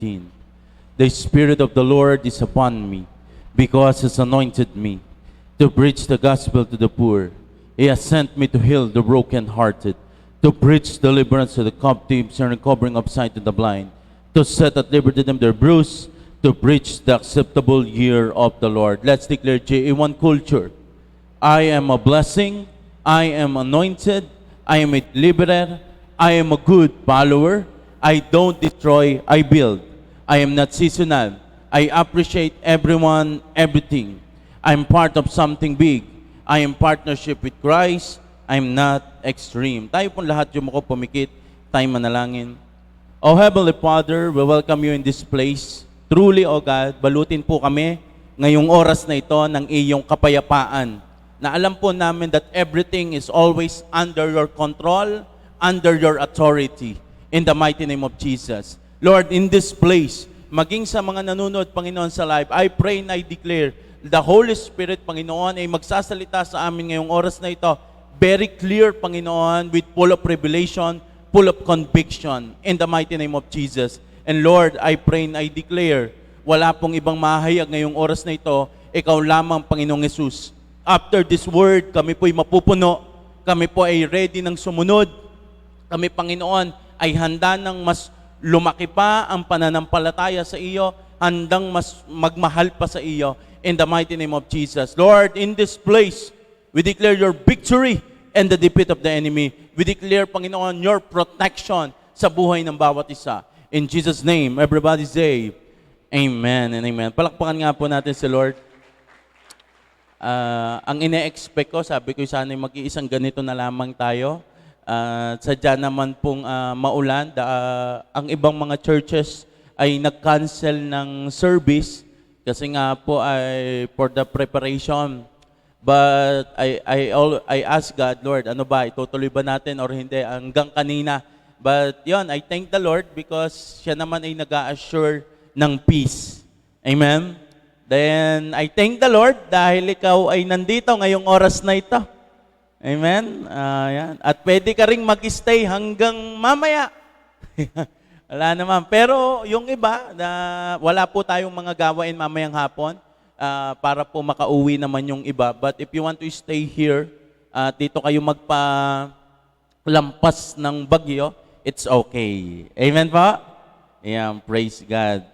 18. The Spirit of the Lord is upon me, because He has anointed me to preach the gospel to the poor. He has sent me to heal the brokenhearted, to preach deliverance to the captives and recovering of sight to the blind, to set at liberty them their bruised, to preach the acceptable year of the Lord. Let's declare JA1 culture. I am a blessing, I am anointed, I am a deliverer, I am a good follower, I don't destroy, I build. I am not seasonal. I appreciate everyone, everything. I'm part of something big. I am partnership with Christ. I'm not extreme. Tayo pong lahat yung mako pumikit, tayo manalangin. O Heavenly Father, we welcome you in this place. Truly, O God, balutin po kami ngayong oras na ito ng iyong kapayapaan. Na alam po namin that everything is always under your control, under your authority. In the mighty name of Jesus. Lord, in this place, maging sa mga nanonood, Panginoon, sa live, I pray and I declare, the Holy Spirit, Panginoon, ay magsasalita sa amin ngayong oras na ito, very clear, Panginoon, with full of revelation, full of conviction, in the mighty name of Jesus. And Lord, I pray and I declare, wala pong ibang mahayag ngayong oras na ito, ikaw lamang, Panginoong Yesus. After this word, kami po'y mapupuno, kami po ay ready ng sumunod, kami, Panginoon, ay handa ng mas lumaki pa ang pananampalataya sa iyo, handang mas magmahal pa sa iyo, in the mighty name of Jesus. Lord, in this place, we declare your victory and the defeat of the enemy. We declare, Panginoon, your protection sa buhay ng bawat isa. In Jesus' name, everybody say, Amen and Amen. Palakpakan nga po natin si Lord. Ang ine-expect ko, sabi ko sana mag-iisang ganito na lamang tayo. Sadya naman pong maulan. Ang ibang mga churches ay nag-cancel ng service kasi nga po ay for the preparation. But I ask God, Lord, ano ba, itutuloy ba natin or hindi hanggang kanina? But yon, I thank the Lord because siya naman ay nag-a-assure ng peace. Amen? Then, I thank the Lord dahil ikaw ay nandito ngayong oras na ito. Amen? Yan. At pwede ka ring mag-stay hanggang mamaya. Wala naman. Pero yung iba, wala po tayong mga gawain mamayang hapon para po makauwi naman yung iba. But if you want to stay here, dito kayo magpalampas ng bagyo, it's okay. Amen po? Ayan, praise God.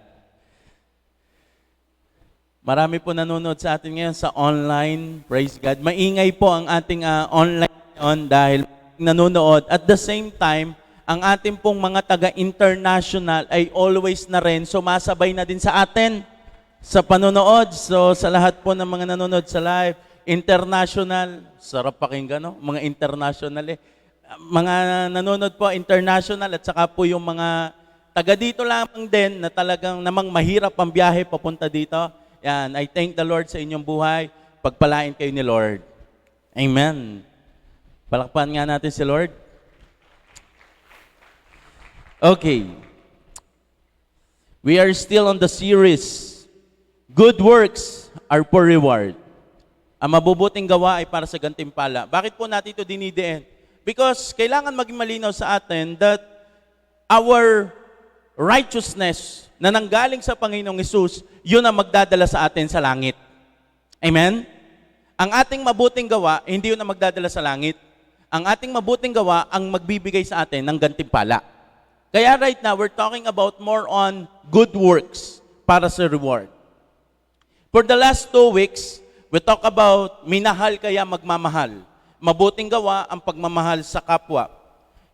Marami po nanonood sa atin ngayon sa online. Praise God. Maingay po ang ating online ngayon dahil nanonood. At the same time, ang ating pong mga taga-international ay always na rin sumasabay na din sa atin sa panonood. So sa lahat po ng mga nanonood sa live, international, sarap pakinggan, no? Mga international Mga nanonood po international at saka po yung mga taga dito lamang din na talagang namang mahirap ang biyahe papunta dito. Yan, I thank the Lord sa inyong buhay. Pagpalain kayo ni Lord. Amen. Palakpakan nga natin si Lord. Okay. We are still on the series, Good Works are for Reward. Ang mabubuting gawa ay para sa gantimpala. Bakit po natin ito dinidiin? Because kailangan maging malinaw sa atin that our righteousness na nanggaling sa Panginoong Hesus, yun ang magdadala sa atin sa langit. Amen? Ang ating mabuting gawa, hindi yun ang magdadala sa langit. Ang ating mabuting gawa ang magbibigay sa atin ng gantimpala. Kaya right now, we're talking about more on good works para sa reward. For the last 2 weeks, we talk about minahal kaya magmamahal. Mabuting gawa ang pagmamahal sa kapwa.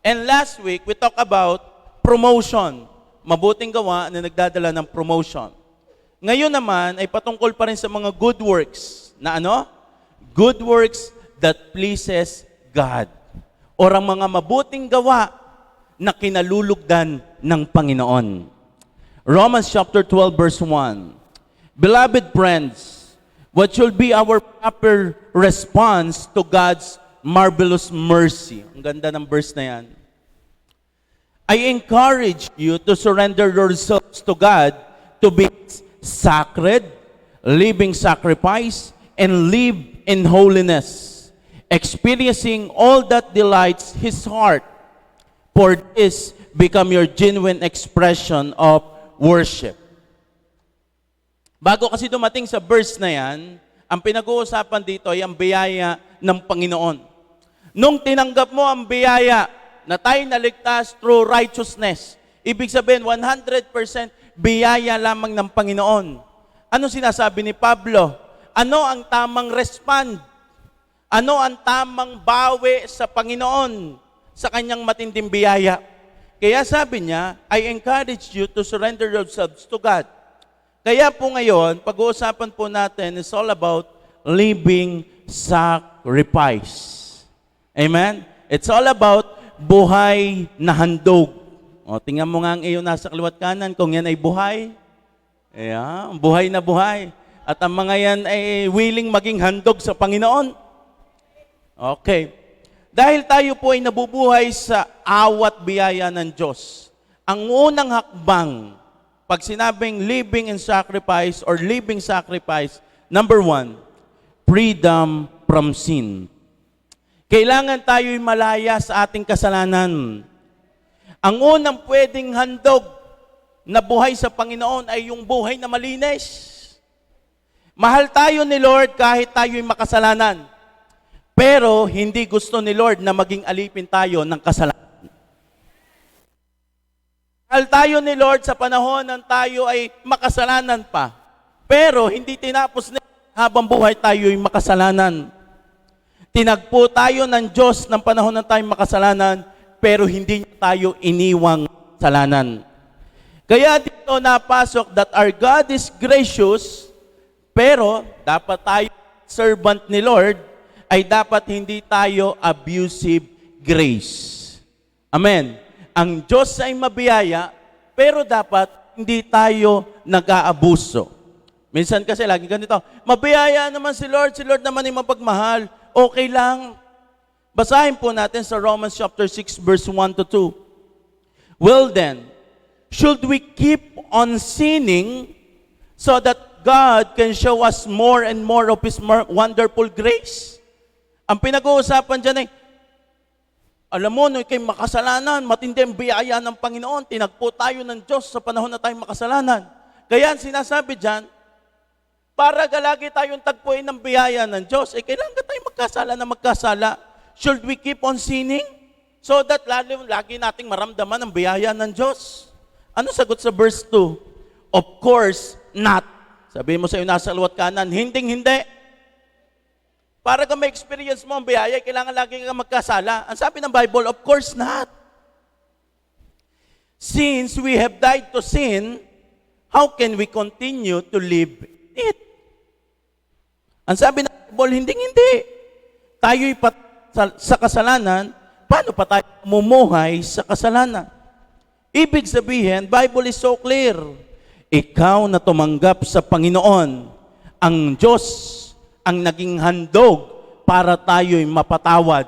And last week, we talk about promotion. Mabuting gawa na nagdadala ng promotion. Ngayon naman ay patungkol pa rin sa mga good works. Na ano? Good works that pleases God. O ang mga mabuting gawa na kinalulugdan ng Panginoon. Romans chapter 12 verse 1. Beloved friends, what should be our proper response to God's marvelous mercy? Ang ganda ng verse na yan. I encourage you to surrender yourselves to God to be sacred, living sacrifice, and live in holiness, experiencing all that delights His heart. For this become your genuine expression of worship. Bago kasi dumating sa verse na yan, ang pinag-uusapan dito ay ang biyaya ng Panginoon. Nung tinanggap mo ang biyaya na tayo naligtas through righteousness, ibig sabihin 100% biyaya lamang ng Panginoon. Ano sinasabi ni Pablo? Ano ang tamang respond? Ano ang tamang bawi sa Panginoon sa kanyang matinding biyaya? Kaya sabi niya, I encourage you to surrender yourselves to God. Kaya po ngayon, pag-uusapan po natin is all about living sacrifice. Amen? It's all about buhay na handog. O, tingnan mo nga ang iyo nasa kaliwat kanan, kung yan ay buhay. Ayan, buhay na buhay. At ang mga yan ay willing maging handog sa Panginoon. Okay. Dahil tayo po ay nabubuhay sa awat biyaya ng Diyos, ang unang hakbang, pag sinabing living in sacrifice or living sacrifice, number 1, freedom from sin. Kailangan tayo'y malaya sa ating kasalanan. Ang unang pwedeng handog na buhay sa Panginoon ay yung buhay na malinis. Mahal tayo ni Lord kahit tayo'y makasalanan. Pero hindi gusto ni Lord na maging alipin tayo ng kasalanan. Mahal tayo ni Lord sa panahon ng tayo ay makasalanan pa. Pero hindi tinapos na habang buhay tayo'y makasalanan. Tinagpo tayo ng Diyos ng panahon ng tayo makasalanan, pero hindi niya tayo iniwang kasalanan. Kaya dito napasok that our God is gracious, pero dapat tayo servant ni Lord, ay dapat hindi tayo abusive grace. Amen. Ang Diyos ay mabiyaya, pero dapat hindi tayo nag-aabuso. Minsan kasi lagi ganito, mabiyaya naman si Lord naman ay mapagmahal. Okay lang. Basahin po natin sa Romans chapter 6 verse 1 to 2. Well then, should we keep on sinning so that God can show us more and more of His wonderful grace? Ang pinag-uusapan dyan ay, alam mo, no, ikay makasalanan, matindi ang biyaya ng Panginoon, tinagpo tayo ng Diyos sa panahon na tayo makasalanan. Kaya sinasabi dyan, para galagi tayong tagpuin ng biyaya ng Diyos, kailangan tayo magkasala. Should we keep on sinning? So that lagi nating maramdaman ang biyaya ng Diyos. Ano sagot sa verse 2? Of course not. Sabi mo sa iyo nasa kaliwat kanan, hindi. Para ka ma-experience mo ang biyaya, kailangan lagi kang magkasala. Ang sabi ng Bible, of course not. Since we have died to sin, how can we continue to live it? Ang sabi ng Bible, hindi. Tayo'y sa kasalanan, paano pa tayo mumuhay sa kasalanan? Ibig sabihin, Bible is so clear. Ikaw na tumanggap sa Panginoon, ang Diyos ang naging handog para tayo'y mapatawad.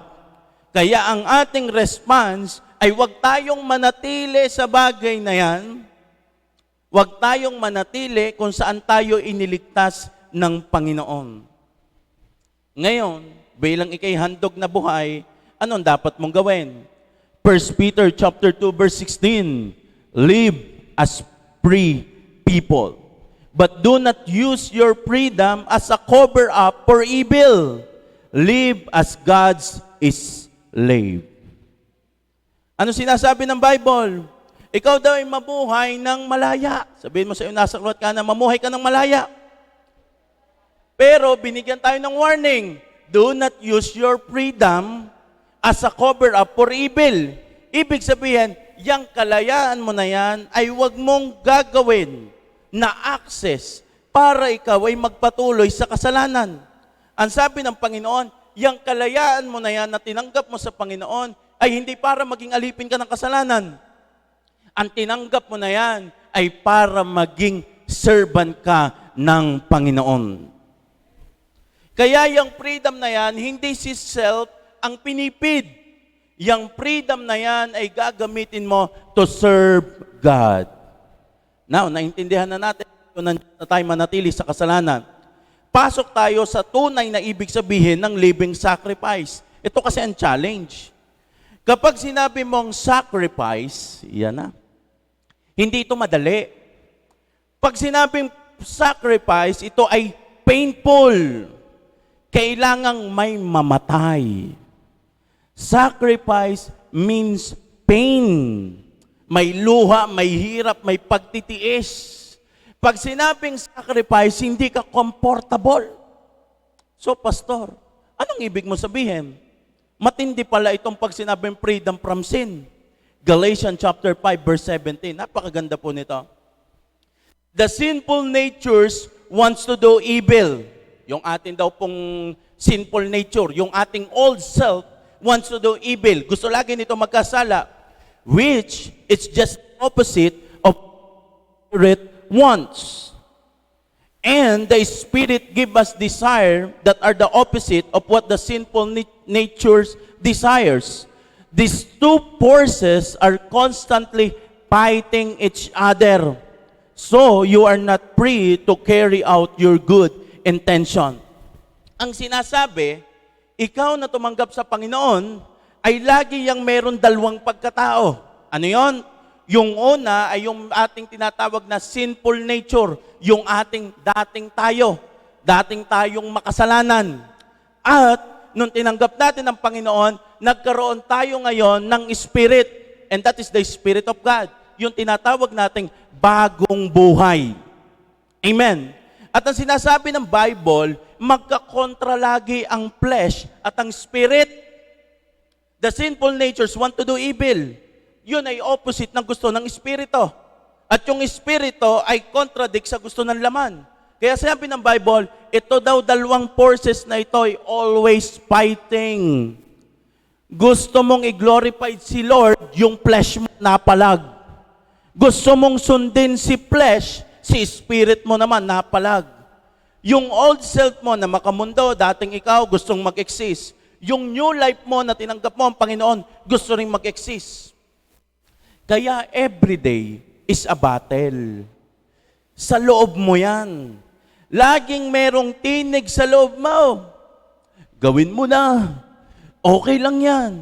Kaya ang ating response ay huwag tayong manatili sa bagay na yan. Huwag tayong manatili kung saan tayo iniligtas ng Panginoon. Ngayon, bilang ikay handog na buhay, anong dapat mong gawin? 1 Peter chapter 2 verse 16, live as free people. But do not use your freedom as a cover-up for evil. Live as God's slave. Ano sinasabi ng Bible? Ikaw daw ay mabuhay ng malaya. Sabihin mo sa iyo, nasa kaliwat kanan, mamuhay ka ng malaya. Pero binigyan tayo ng warning. Do not use your freedom as a cover-up for evil. Ibig sabihin, yung kalayaan mo na yan ay huwag mong gagawin na access para ikaw ay magpatuloy sa kasalanan. Ang sabi ng Panginoon, yung kalayaan mo na yan na tinanggap mo sa Panginoon ay hindi para maging alipin ka ng kasalanan. Ang tinanggap mo na yan ay para maging servant ka ng Panginoon. Kaya yung freedom na yan, hindi si self ang pinipid. Yung freedom na yan ay gagamitin mo to serve God. Now, naintindihan na natin na tayo manatili sa kasalanan. Pasok tayo sa tunay na ibig sabihin ng living sacrifice. Ito kasi ang challenge. Kapag sinabi mong sacrifice, yan na. Hindi ito madali. Pag sinabing sacrifice, ito ay painful. Kailangang may mamatay. Sacrifice means pain. May luha, may hirap, may pagtitiis. Pag sinabing sacrifice, hindi ka comfortable. So, pastor, anong ibig mo sabihin? Matindi pala itong pag sinabing freedom from sin. Galatians chapter 5 verse 17. Napakaganda po nito. The sinful natures wants to do evil. Yung ating daw pong sinful nature, yung ating old self wants to do evil. Gusto lagi nito magkasala, which is just opposite of spirit wants. And the Spirit give us desire that are the opposite of what the sinful natures desires. These two forces are constantly fighting each other. So, you are not free to carry out your good intention. Ang sinasabi, ikaw na tumanggap sa Panginoon, ay lagi yang meron dalawang pagkatao. Ano yon? Yung una ay yung ating tinatawag na sinful nature, yung ating dating tayong makasalanan. At nung tinanggap natin ang Panginoon, nagkaroon tayo ngayon ng Spirit, and that is the Spirit of God. Yung tinatawag nating bagong buhay. Amen. At ang sinasabi ng Bible, magkakontra lagi ang flesh at ang spirit. The sinful natures want to do evil. Yun ay opposite ng gusto ng espiritu. At yung espiritu ay contradict sa gusto ng laman. Kaya sabi ng Bible, ito daw dalawang forces na ito ay always fighting. Gusto mong i-glorify si Lord, yung flesh mo napalag. Gusto mong sundin si flesh, si spirit mo naman napalag. Yung old self mo na makamundo, dating ikaw gustong mag-exist. Yung new life mo na tinanggap mo ang Panginoon, gusto rin mag-exist. Kaya everyday is a battle. Sa loob mo yan. Laging merong tinig sa loob mo. Gawin mo na. Okay lang yan.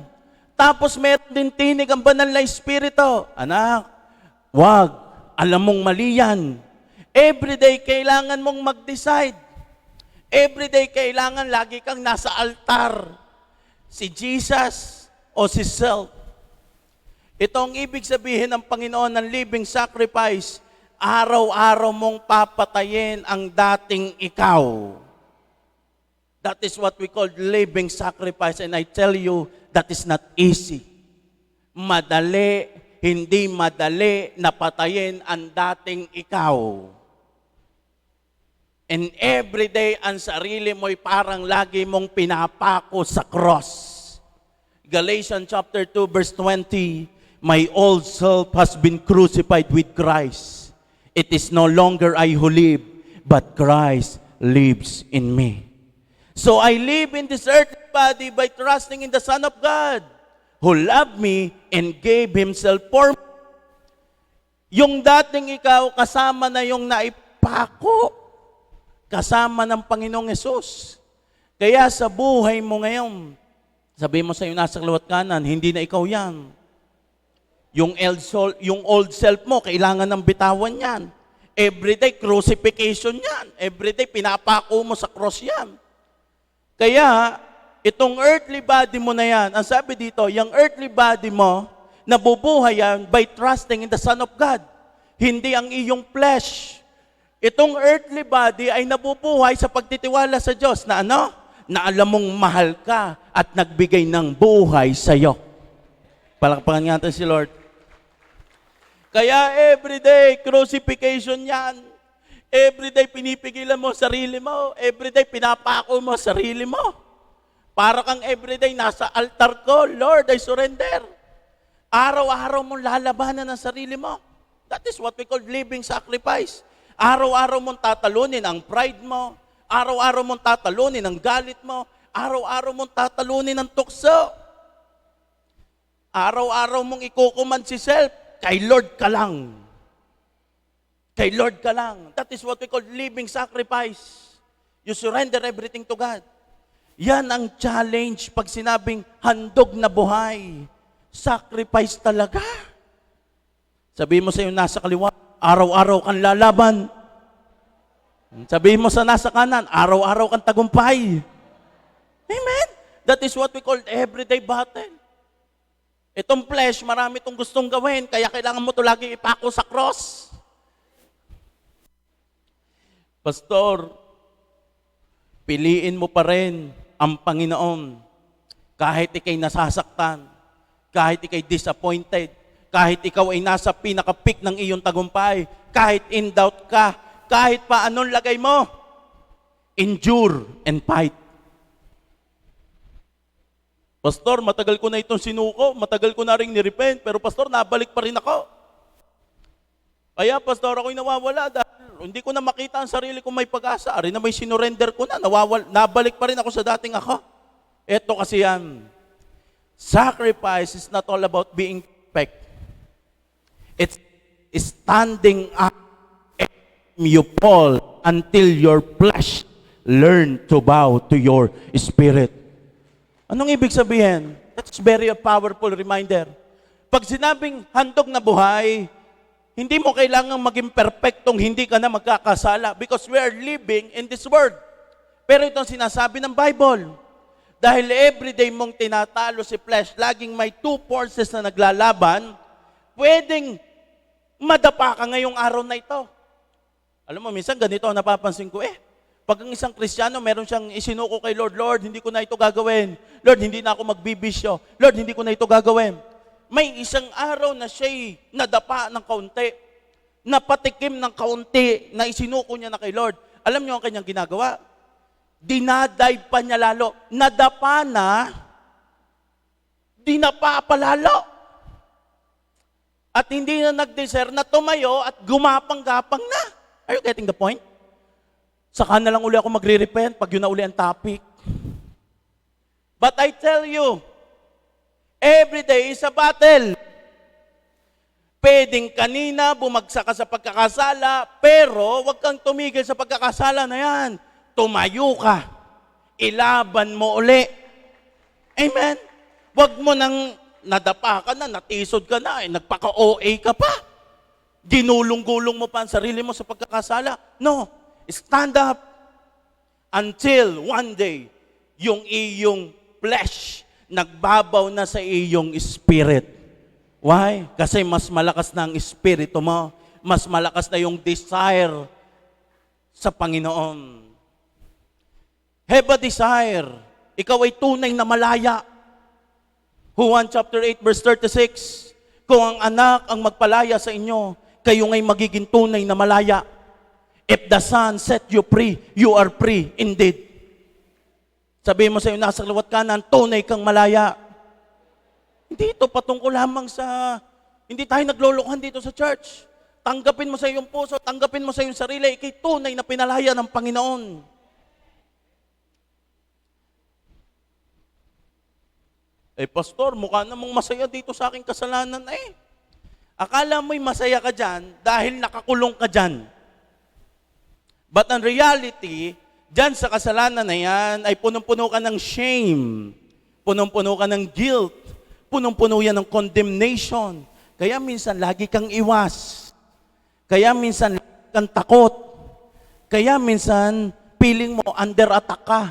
Tapos meron din tinig ang banal na espiritu. Anak, wag. Alam mong mali yan. Everyday kailangan mong mag-decide. Everyday kailangan lagi kang nasa altar. Si Jesus o si self. Ito ang ibig sabihin ng Panginoon ng living sacrifice. Araw-araw mong papatayin ang dating ikaw. That is what we call living sacrifice. And I tell you, that is not easy. Madali, hindi madali na patayin ang dating ikaw. And every day, ang sarili mo'y parang lagi mong pinapako sa cross. Galatians chapter 2 verse 20, my old self has been crucified with Christ. It is no longer I who live, but Christ lives in me. So I live in this earthly body by trusting in the Son of God, who loved me and gave Himself for me. Yung dating ikaw, kasama na yung naipako. Kasama ng Panginoong Yesus. Kaya sa buhay mo ngayon, sabi mo sa iyo nasa kaliwat kanan, hindi na ikaw yan. Yung old self mo, kailangan ng bitawan yan. Everyday crucifixion yan. Everyday pinapako mo sa cross yan. Kaya, itong earthly body mo na yan, ang sabi dito, yung earthly body mo, nabubuhay yan by trusting in the Son of God. Hindi ang iyong flesh. Itong earthly body ay nabubuhay sa pagtitiwala sa Diyos na ano? Na alam mong mahal ka at nagbigay ng buhay sa iyo. Palakpakan natin si Lord. Kaya everyday crucifixion yan. Everyday pinipigilan mo sarili mo. Everyday pinapako mo sarili mo. Para kang everyday nasa altar ko, Lord, I surrender. Araw-araw mong lalabanan ang sarili mo. That is what we call living sacrifice. Araw-araw mong tatalunin ang pride mo. Araw-araw mong tatalunin ang galit mo. Araw-araw mong tatalunin ang tukso. Araw-araw mong ikukuman si self. Kay Lord ka lang. Kay Lord ka lang. That is what we call living sacrifice. You surrender everything to God. Yan ang challenge pag sinabing handog na buhay. Sacrifice talaga. Sabihin mo sa iyo nasa kaliwa, araw-araw kang lalaban. Sabihin mo sa nasa kanan, araw-araw kang tagumpay. Amen? That is what we call everyday battle. Itong flesh, marami itong gustong gawin, kaya kailangan mo ito lagi ipako sa cross. Pastor, piliin mo pa rin ang Panginoon kahit ikay nasasaktan, kahit ikay disappointed, kahit ikaw ay nasa pinaka-peak ng iyong tagumpay, kahit in doubt ka, kahit pa anong lagay mo, endure and fight. Pastor, matagal ko na itong sinuko, matagal ko na rin nirepent, pero pastor, nabalik pa rin ako. Kaya pastor, ako'y nawawala dahil hindi ko na makita ang sarili kong may pag-asa. Ari na may sinurrender ko na, nabalik pa rin ako sa dating ako. Ito kasi yan. Sacrifice is not all about being perfect. It's standing up and you fall until your flesh learn to bow to your spirit. Anong ibig sabihin? That's very a powerful reminder. Pag sinabing handog na buhay, hindi mo kailangang maging perfectong hindi ka na magkakasala because we are living in this world. Pero itong sinasabi ng Bible, dahil everyday mong tinatalo si flesh, laging may two forces na naglalaban, pwedeng madapa ka ngayong araw na ito. Alam mo, minsan ganito ang napapansin ko, pag ang isang Kristiyano, meron siyang isinuko kay Lord, Lord, hindi ko na ito gagawin. Lord, hindi na ako magbibisyo. Lord, hindi ko na ito gagawin. May isang araw na siya'y nadapa ng kaunti, napatikim ng kaunti na isinuko niya na kay Lord. Alam niyo ang kanyang ginagawa? Dinadive pa niya lalo. Nadapa na, dinapa pa lalo. At hindi na nag-desire na tumayo at gumapang-gapang na. Are you getting the point? Saka na lang uli ako magre-repent pag yun na uli ang topic. But I tell you, every day is a battle. Pwedeng kanina bumagsak ka sa pagkakasala, pero huwag kang tumigil sa pagkakasala na yan. Tumayo ka. Ilaban mo uli. Amen? Huwag mo nang nadapa ka na, natisod ka na, nagpaka-OA ka pa. Ginulong-gulong mo pa ang sarili mo sa pagkakasala. No. Stand up until one day, yung iyong flesh nagbabaw na sa iyong spirit. Why? Kasi mas malakas na ang espiritu mo. Mas malakas na yung desire sa Panginoon. Have a desire. Ikaw ay tunay na malaya. Juan chapter 8 verse 36. Kung ang anak ang magpalaya sa inyo, kayo ngay magiging tunay na malaya. If the Son set you free, you are free indeed. Sabihin mo sa iyo, nasa kaliwat kanan, tunay kang malaya. Hindi ito patungkol lamang sa, hindi tayo naglolokohan dito sa church. Tanggapin mo sa iyong puso, tanggapin mo sa iyong sarili, ikay tunay na pinalaya ng Panginoon. Pastor, mukha namang masaya dito sa aking kasalanan. Akala mo'y masaya ka dyan dahil nakakulong ka dyan. But in reality, dyan sa kasalanan na yan, ay punong-puno ka ng shame, punong-puno ka ng guilt, punong-puno yan ng condemnation. Kaya minsan lagi kang iwas. Kaya minsan lagi kang takot. Kaya minsan feeling mo under attack ka.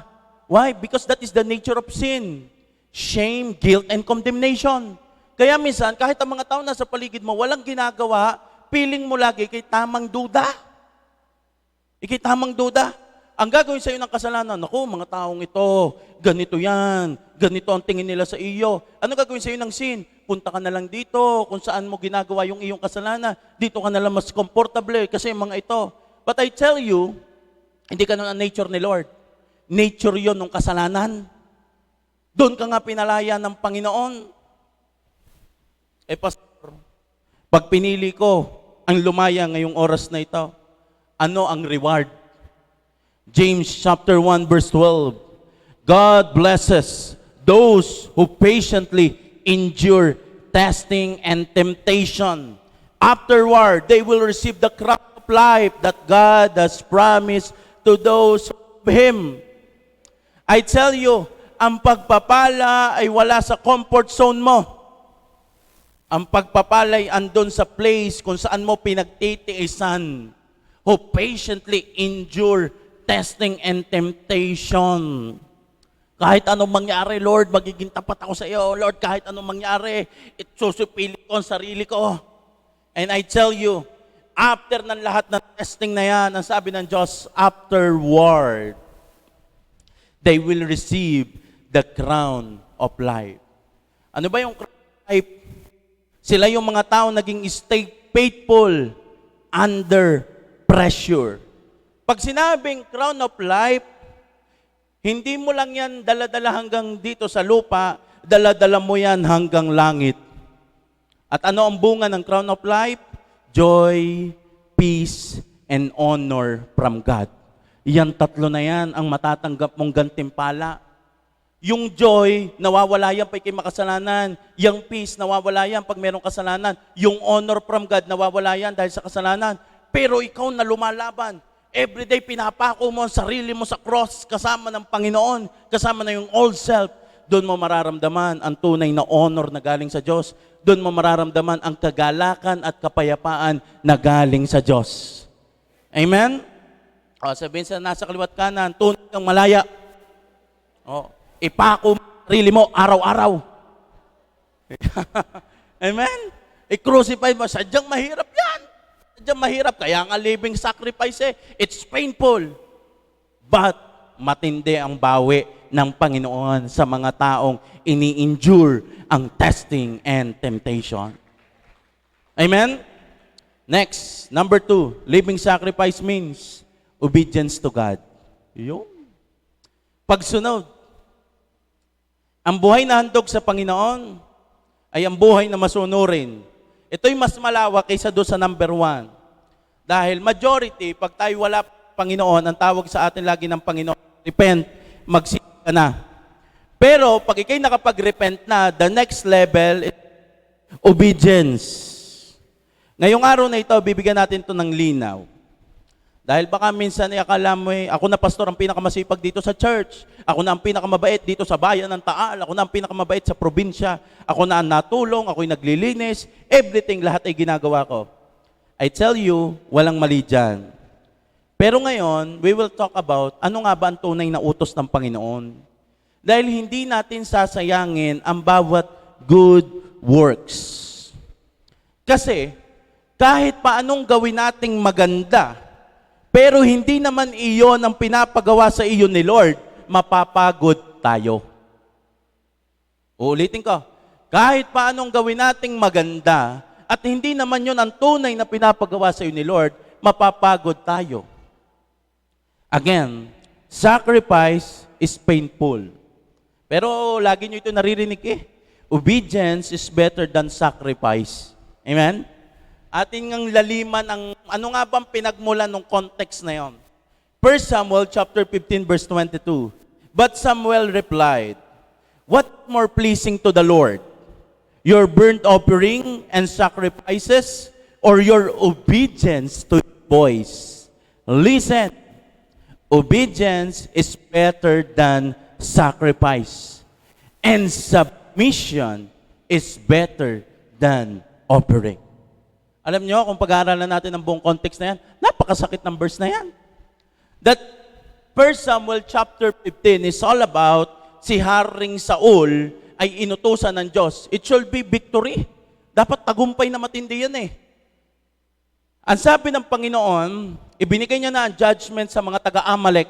Why? Because that is the nature of sin. Shame, guilt, and condemnation. Kaya minsan, kahit ang mga tao nasa paligid mo, walang ginagawa, feeling mo lagi kay tamang duda. Ikay tamang duda. Ang gagawin sa iyo ng kasalanan, naku, mga taong ito, ganito yan, ganito ang tingin nila sa iyo. Ano gagawin sa iyo ng sin? Punta ka na lang dito, kung saan mo ginagawa yung iyong kasalanan, dito ka na lang mas comfortable kasi yung mga ito. But I tell you, hindi ka nun ang nature ni Lord. Nature yon ng kasalanan. Doon ka nga pinalaya ng Panginoon. Pastor, pag pinili ko ang lumaya ngayong oras na ito, ano ang reward? James chapter 1 verse 12. God blesses those who patiently endure testing and temptation. Afterward, they will receive the crown of life that God has promised to those who love Him. I tell you, ang pagpapala ay wala sa comfort zone mo. Ang pagpapalay andon sa place kung saan mo pinagtitiisan, who patiently endure testing and temptation. Kahit anong mangyari, Lord, magiging tapat ako sa iyo. Lord, kahit anong mangyari, susupili ko ang sarili ko. And I tell you, after ng lahat ng testing na yan, ang sabi ng Diyos, afterward, they will receive the crown of life. Ano ba yung crown of life? Sila yung mga tao naging stay faithful under pressure. Pag sinabing crown of life, hindi mo lang yan dala-dala hanggang dito sa lupa, dala-dala mo yan hanggang langit. At ano ang bunga ng crown of life? Joy, peace, and honor from God. Yan tatlo na yan ang matatanggap mong gantimpala. Yung joy, nawawala yan pag may makasalanan. Yung peace, nawawala yan pag mayroong kasalanan. Yung honor from God, nawawala yan dahil sa kasalanan. Pero ikaw na lumalaban, everyday pinapako mo ang sarili mo sa cross kasama ng Panginoon, kasama na yung old self. Doon mo mararamdaman ang tunay na honor na galing sa Diyos. Doon mo mararamdaman ang kagalakan at kapayapaan na galing sa Diyos. Amen? O, sabihin sa nasa kaliwat kanan, tunay kang malaya. O, ipako mo ang sarili mo araw-araw. Amen? I-crucify mo. Sadyang mahirap yan. Sadyang mahirap. Kaya nga living sacrifice it's painful. But matindi ang bawi ng Panginoon sa mga taong ini-endure ang testing and temptation. Amen? Next, number 2, living sacrifice means obedience to God. Yun. Pagsunod. Ang buhay na handog sa Panginoon ay ang buhay na masunurin. Ito'y mas malawak kaysa doon sa number 1. Dahil majority, pag tayo wala Panginoon, ang tawag sa atin lagi ng Panginoon, repent, magsisi ka na. Pero pag ikay nakapag-repent na, the next level is obedience. Ngayong araw na ito, bibigyan natin ito ng linaw. Dahil baka minsan akala mo ako na pastor ang pinakamasipag dito sa church. Ako na ang pinakamabait dito sa bayan ng Taal. Ako na ang pinakamabait sa probinsya. Ako na ang natulong, ako'y naglilinis. Everything, lahat ay ginagawa ko. I tell you, walang mali dyan. Pero ngayon, we will talk about ano nga ba ang tunay na utos ng Panginoon. Dahil hindi natin sasayangin ang bawat good works. Kasi, kahit paanong gawin nating maganda, pero hindi naman iyon ang pinapagawa sa iyo ni Lord, mapapagod tayo. Uulitin ko, kahit paanong gawin nating maganda, at hindi naman yun ang tunay na pinapagawa sa iyo ni Lord, mapapagod tayo. Again, sacrifice is painful. Pero lagi nyo ito naririnig obedience is better than sacrifice. Amen? Atin ngang laliman ang ano nga bang pinagmulan ng context na yon. 1 Samuel chapter 15 verse 22. But Samuel replied, what more pleasing to the Lord? Your burnt offering and sacrifices or your obedience to His voice? Listen, obedience is better than sacrifice. And submission is better than offering. Alam nyo, kung pag-aaralan natin ang buong context na yan, napakasakit ng verse na yan. That 1 Samuel chapter 15 is all about si Haring Saul ay inutusan ng Diyos. It should be victory. Dapat tagumpay na matindi yan Ang sabi ng Panginoon, ibinigay niya na ang judgment sa mga taga-Amalek.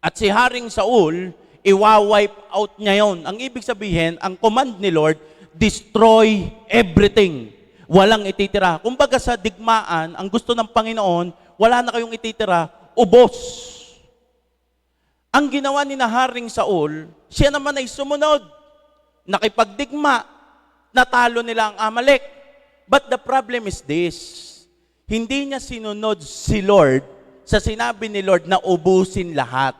At si Haring Saul, iwa-wipe out niya yon. Ang ibig sabihin, ang command ni Lord, destroy everything. Walang ititira. Kumbaga sa digmaan, ang gusto ng Panginoon, wala na kayong ititira, ubos. Ang ginawa ni Haring Saul, siya naman ay sumunod. Nakipagdigma, natalo nila ang Amalek. But the problem is this, hindi niya sinunod si Lord sa sinabi ni Lord na ubusin lahat.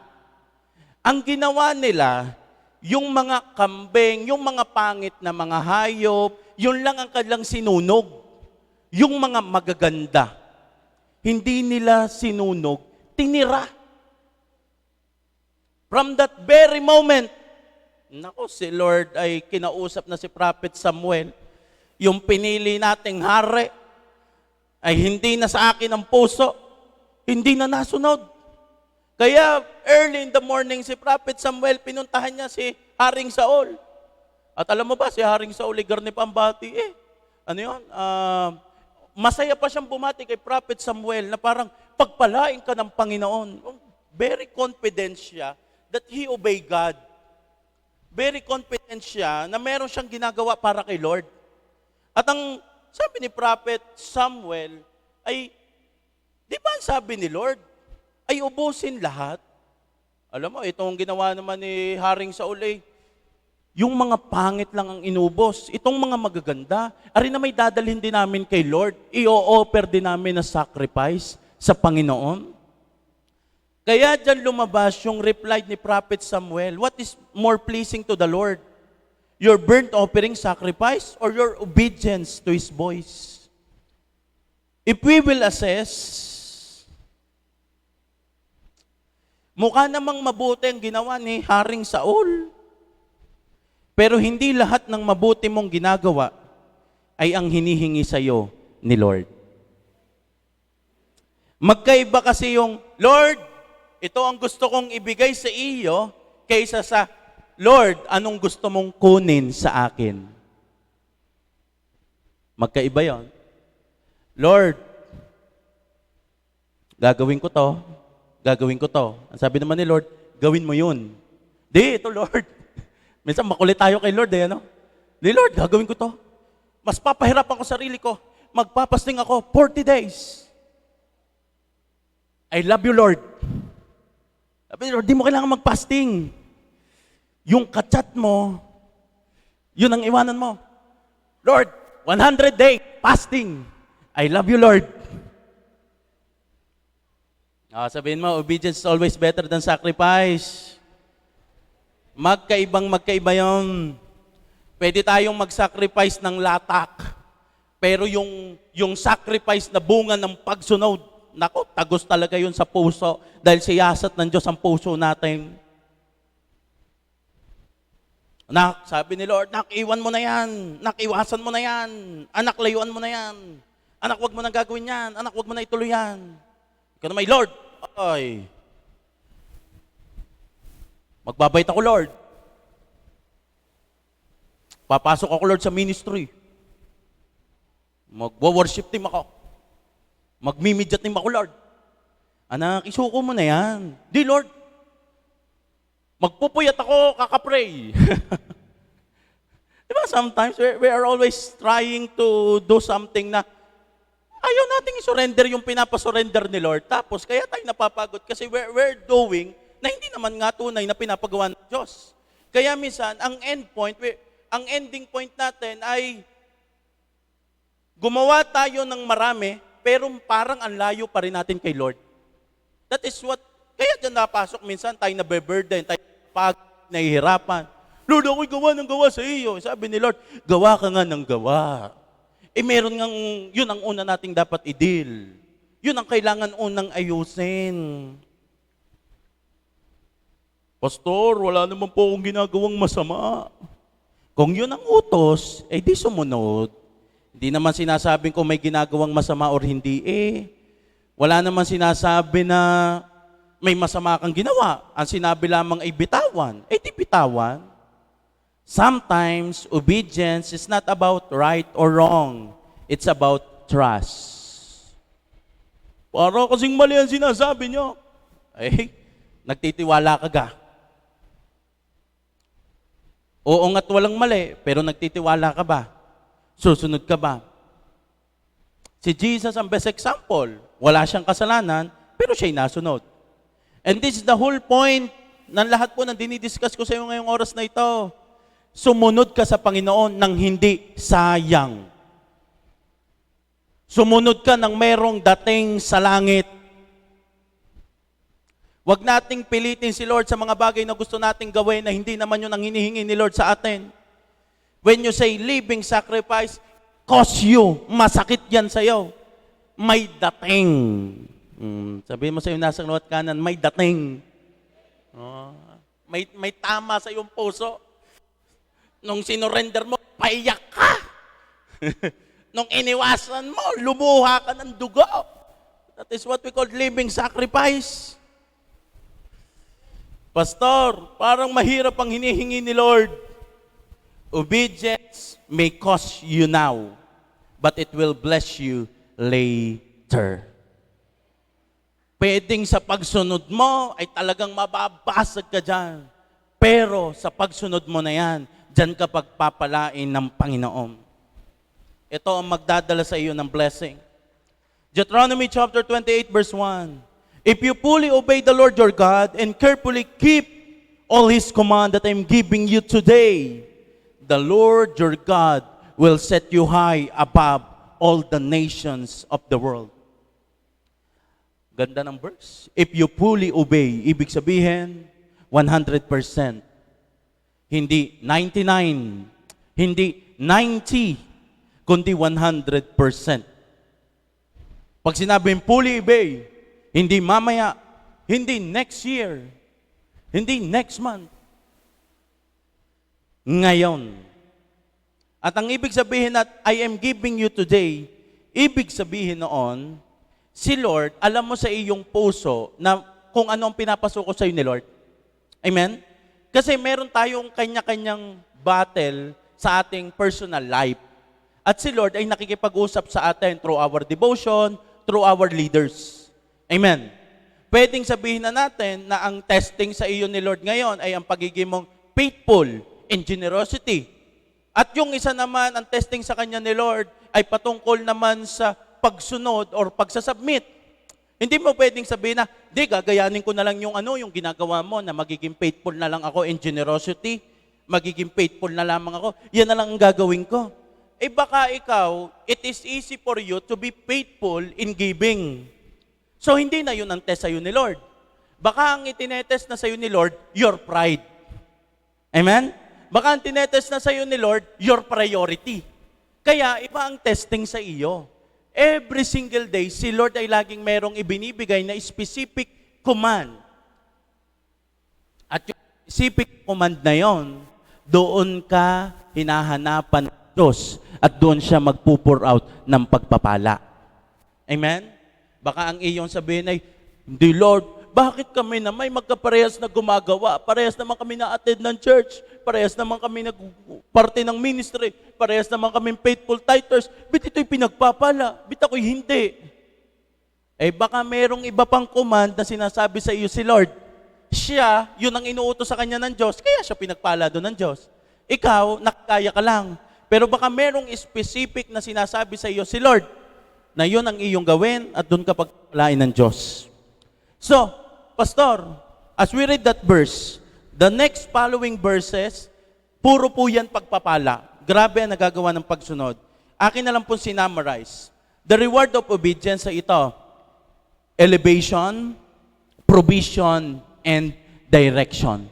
Ang ginawa nila, yung mga kambing, yung mga pangit na mga hayop, yun lang ang kanilang sinunog. Yung mga magaganda, hindi nila sinunog, tinira. From that very moment, si Lord ay kinausap na si Prophet Samuel. yung pinili nating hari ay hindi na sa akin ang puso, hindi na nasunod. Kaya early in the morning si Prophet Samuel, pinuntahan niya si Haring Saul. At alam mo ba, si Haring Saul ay garni pambati eh. Ano yun? Masaya pa siyang bumati kay Prophet Samuel na parang pagpalain ka ng Panginoon. Very confident siya that he obey God. Very confident siya na meron siyang ginagawa para kay Lord. At ang sabi ni Prophet Samuel ay, di ba ang sabi ni Lord, ay ubusin lahat? Alam mo, itong ginawa naman ni Haring Saul ay, yung mga pangit lang ang inubos. Itong mga magaganda, ari na may dadalhin din namin kay Lord, i-o-offer din namin na sacrifice sa Panginoon. Kaya dyan lumabas yung reply ni Prophet Samuel, what is more pleasing to the Lord? Your burnt offering sacrifice or your obedience to His voice? If we will assess, mukha namang mabuti ang ginawa ni Haring Saul. Pero hindi lahat ng mabuti mong ginagawa ay ang hinihingi sa iyo ni Lord. Magkaiba kasi yung, Lord, ito ang gusto kong ibigay sa iyo, kaysa sa, Lord, anong gusto mong kunin sa akin? Magkaiba yon. Lord, gagawin ko to. Gagawin ko to. Ang sabi naman ni Lord, gawin mo yun. Di, ito Lord. Minsan makulit tayo kay Lord, ano? Di Lord, gagawin ko to. Mas papahirapan ko sarili ko. Magpapasting ako 40 days. I love you, Lord. Sabi ni Lord, di mo kailangan magpasting. Yung kachat mo, yun ang iwanan mo. Lord, 100 day fasting. I love you, Lord. Sabihin mo, obedience is always better than sacrifice. Magkaiba yun. Pwede tayong mag-sacrifice ng latak. Pero yung sacrifice na bunga ng pagsunod, nako, tagos talaga yun sa puso. Dahil siyasat ng Diyos ang puso natin. Anak, sabi ni Lord, nak, iwan mo na yan. Nak, iwasan mo na yan. Anak, layuan mo na yan. Anak, wag mo nang gagawin yan. Anak, wag mo na ituloy yan. Ikaw na may Lord. Ay. Magbabait ako, Lord. Papasok ako, Lord, sa ministry. Magwo-worship team ako. Magmimidya team ako, Lord. Anak, isuko mo na yan. Di, Lord. Magpupuyat ako, kakapray. Diba, sometimes we are always trying to do something na ayaw nating i-surrender yung pinapasurrender ni Lord. Tapos, kaya tayo napapagod kasi we're doing na hindi naman nga tunay na pinapagawa ng Diyos. Kaya minsan, ang ending point natin ay gumawa tayo ng marami, pero parang ang layo pa rin natin kay Lord. That is what, kaya dyan napasok minsan tayo nabe-burden, tayo nahihirapan. Lord, ako'y gawa ng gawa sa iyo. Sabi ni Lord, gawa ka nga ng gawa. Meron ngang, yun ang una nating dapat i-deal. Yun ang kailangan unang ayusin. Pastor, wala naman po akong ginagawang masama. Kung yun ang utos, di sumunod. Hindi naman sinasabing kung may ginagawang masama or hindi, wala naman sinasabi na may masama kang ginawa. Ang sinabi lamang ay bitawan. Di bitawan. Sometimes, obedience is not about right or wrong. It's about trust. Para kasing mali ang sinasabi nyo. Nagtitiwala ka ga. Oo nga't walang mali, pero nagtitiwala ka ba? Susunod ka ba? Si Jesus ang best example. Wala siyang kasalanan, pero siya'y nasunod. And this is the whole point ng lahat po ng dinidiscuss ko sa iyo ngayong oras na ito. Sumunod ka sa Panginoon ng hindi sayang. Sumunod ka ng merong dating sa langit. Huwag nating pilitin si Lord sa mga bagay na gusto nating gawin na hindi naman yun ang hinihingi ni Lord sa atin. When you say living sacrifice, cost you, masakit yan sa'yo. May dating. Sabihin mo sa iyo nasa kaliwat kanan, may dating. May tama sa iyong puso. Nung sinurrender mo, paiyak ka. Nung iniwasan mo, lumuha ka ng dugo. That is what we call living sacrifice. Pastor, parang mahirap ang hinihingi ni Lord. Obedience may cost you now, but it will bless you later. Pwedeng sa pagsunod mo ay talagang mababasag ka dyan. Pero sa pagsunod mo na yan, dyan ka pagpapalain ng Panginoon. Ito ang magdadala sa iyo ng blessing. Deuteronomy chapter 28 verse 1. If you fully obey the Lord your God and carefully keep all His command that I am giving you today, the Lord your God will set you high above all the nations of the world. Ganda ng verse. If you fully obey, ibig sabihin, 100%. Hindi 99, hindi 90, kundi 100%. Pag sinabing fully obey, hindi mamaya, hindi next year, hindi next month. Ngayon. At ang ibig sabihin na I am giving you today, ibig sabihin noon, si Lord, alam mo sa iyong puso na kung ano ang pinapasuko sa iyo ni Lord. Amen? Kasi meron tayong kanya-kanyang battle sa ating personal life. At si Lord ay nakikipag-usap sa atin through our devotion, through our leaders. Amen? Pwedeng sabihin na natin na ang testing sa iyo ni Lord ngayon ay ang pagiging mong faithful in generosity. At yung isa naman, ang testing sa kanya ni Lord ay patungkol naman sa pagsunod or pagsasubmit. Hindi mo pwedeng sabihin na, di, gagayanin ko na lang yung ginagawa mo na magiging faithful na lang ako in generosity, magiging faithful na lamang ako, yan na lang ang gagawin ko. Eh baka ikaw, it is easy for you to be faithful in giving. So hindi na yun ang test sa'yo ni Lord. Baka ang itinetest na sa'yo ni Lord, your pride. Amen? Baka ang tinetest na sa'yo ni Lord, your priority. Kaya iba ang testing sa iyo. Every single day, si Lord ay laging merong ibinibigay na specific command. At yung specific command na yon, doon ka hinahanapan ng Diyos at doon siya magpupur out ng pagpapala. Amen? Baka ang iyong sabihin ay, hindi Lord, bakit kami na may magkaparehas na gumagawa? Parehas naman kami na-attend ng church. Parehas naman kami nag-parte ng ministry. Parehas naman kami faithful tithers. Bit ito'y pinagpapala. Bit ako'y hindi. Eh baka merong iba pang command na sinasabi sa iyo si Lord. Siya, yun ang inuutos sa kanya ng Diyos. Kaya siya pinagpala doon ng Diyos. Ikaw, nakakaya ka lang. Pero baka merong specific na sinasabi sa iyo si Lord na yun ang iyong gawin at doon ka pagpalain ng Diyos. So, Pastor, as we read that verse, the next following verses, puro po yan pagpapala. Grabe ang nagagawa ng pagsunod. Akin na lang po sinamarize. The reward of obedience ay ito, elevation, provision, and direction.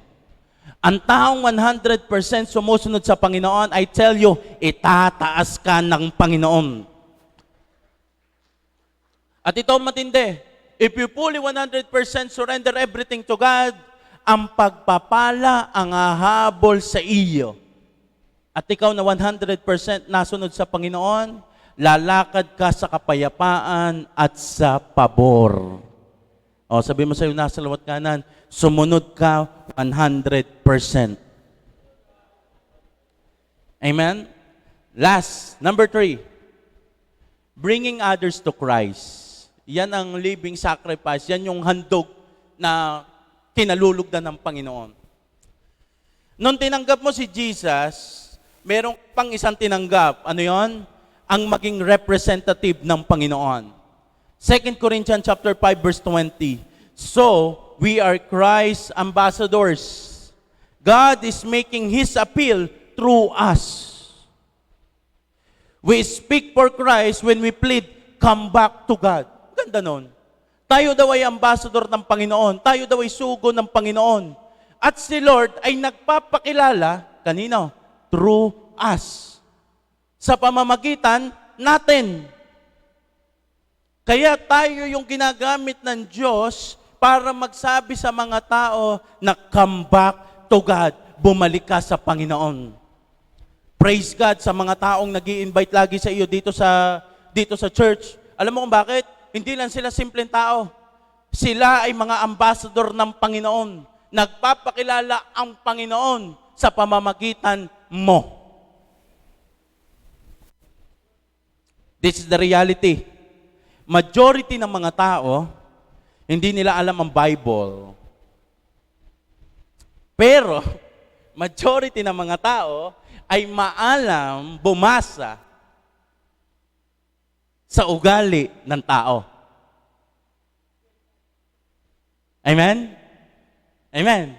Ang taong 100% sumusunod sa Panginoon, I tell you, itataas ka ng Panginoon. At ito matindi. If you fully 100% surrender everything to God, ang pagpapala ang hahabol sa iyo. At ikaw na 100% nasunod sa Panginoon, lalakad ka sa kapayapaan at sa pabor. O, sabi mo sa iyo nasa lawat kanan, sumunod ka 100%. Amen? Last, number 3, bringing others to Christ. Yan ang living sacrifice. Yan yung handog na kinalulugdan ng Panginoon. Nung tinanggap mo si Jesus, merong pang isang tinanggap. Ano yon? Ang maging representative ng Panginoon. 2 Corinthians chapter 5 verse 20. So, we are Christ's ambassadors. God is making His appeal through us. We speak for Christ when we plead, come back to God. Ganda nun. Tayo daw ay ambassador ng Panginoon. Tayo daw ay sugo ng Panginoon. At si Lord ay nagpapakilala, kanino? Through us. Sa pamamagitan natin. Kaya tayo yung ginagamit ng Diyos para magsabi sa mga tao na come back to God. Bumalik ka sa Panginoon. Praise God sa mga taong nag-i-invite lagi sa iyo dito sa church. Alam mo kung bakit? Hindi lang sila simpleng tao. Sila ay mga ambassador ng Panginoon. Nagpapakilala ang Panginoon sa pamamagitan mo. This is the reality. Majority ng mga tao, hindi nila alam ang Bible. Pero, majority ng mga tao ay maalam bumasa sa ugali ng tao. Amen? Amen.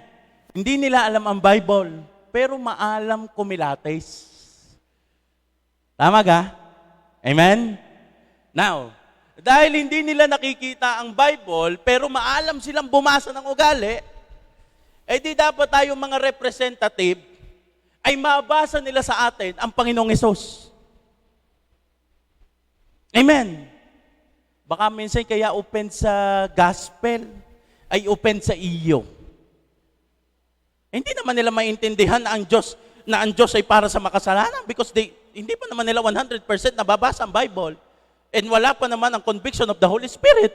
Hindi nila alam ang Bible, pero maalam kumilates. Tama ka? Amen? Now, dahil hindi nila nakikita ang Bible, pero maalam silang bumasa ng ugali, eh di dapat tayong mga representative ay mabasa nila sa atin ang Panginoong Hesus. Amen. Baka minsan kaya open sa gospel, ay open sa iyo. Hindi naman nila maintindihan na ang Diyos ay para sa makasalanan because hindi pa naman nila 100% nababasa ang Bible and wala pa naman ang conviction of the Holy Spirit.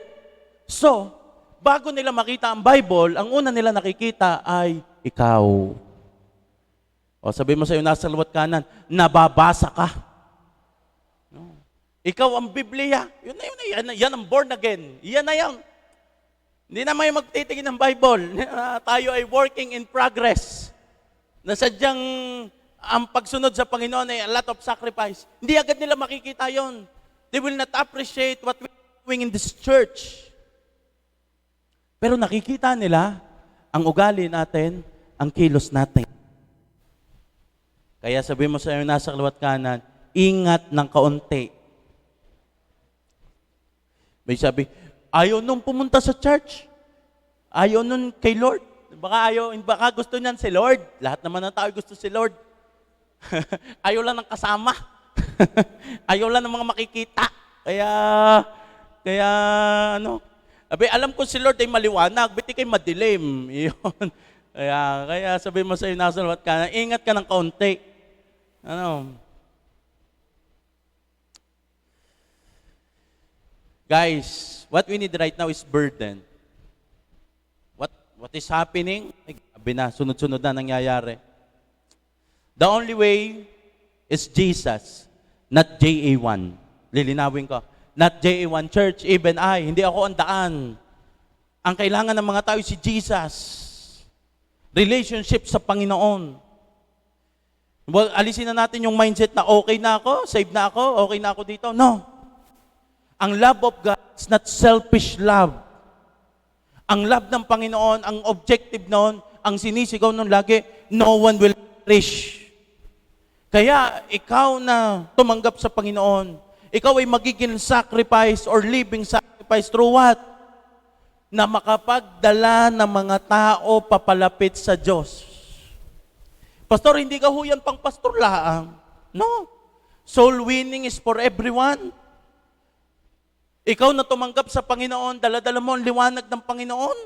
So, bago nila makita ang Bible, ang una nila nakikita ay ikaw. O sabi mo sa iyo, nasa liwat kanan, nababasa ka. No. Ikaw ang Biblia. Yan ang born again. Yan na yan. Hindi naman yung magtitingin ng Bible. Tayo ay working in progress. Na sadyang ang pagsunod sa Panginoon ay a lot of sacrifice. Hindi agad nila makikita yon. They will not appreciate what we're doing in this church. Pero nakikita nila ang ugali natin, ang kilos natin. Kaya sabi mo sa iyo nasa kaliwat kanan, ingat ng kaunti. May sabi, ayaw nung pumunta sa church. Ayaw nun kay Lord. Baka gusto niyan si Lord. Lahat naman ng tao gusto si Lord. Ayaw lang ng kasama. Ayaw lang ng mga makikita. Kaya alam ko si Lord ay maliwanag, biti kay madilim. Yun. Kaya sabi mo sa iyo, nasa liwat ka, ingat ka ng kaunti. Guys, what we need right now is burden. What is happening? Sabi na, sunod-sunod na nangyayari. The only way is Jesus, not JA1. Lilinawin ko. Not JA1 Church, even I. Hindi ako ang daan. Ang kailangan ng mga tao si Jesus. Relationship sa Panginoon. Well, alisin na natin yung mindset na okay na ako, save na ako, okay na ako dito. No. Ang love of God is not selfish love. Ang love ng Panginoon, ang objective noon, ang sinisigaw noon lagi, no one will perish. Kaya ikaw na tumanggap sa Panginoon, ikaw ay magiging sacrifice or living sacrifice through what? Na makapagdala ng mga tao papalapit sa Diyos. Pastor, hindi ka huyan pang pastor laang. No. Soul winning is for everyone. Ikaw na tumanggap sa Panginoon, dala-dala mo ang liwanag ng Panginoon.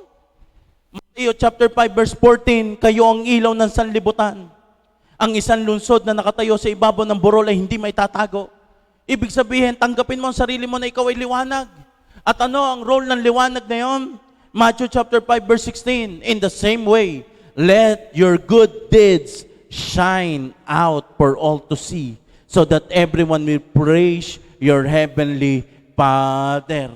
Matthew chapter 5 verse 14, kayo ang ilaw ng sanlibutan. Ang isang lungsod na nakatayo sa ibabaw ng burol ay hindi may tatago. Ibig sabihin, tanggapin mo ang sarili mo na ikaw ay liwanag. At ano ang role ng liwanag na yon? Matthew chapter 5 verse 16, in the same way, let your good deeds shine out for all to see, so that everyone will praise your heavenly Father.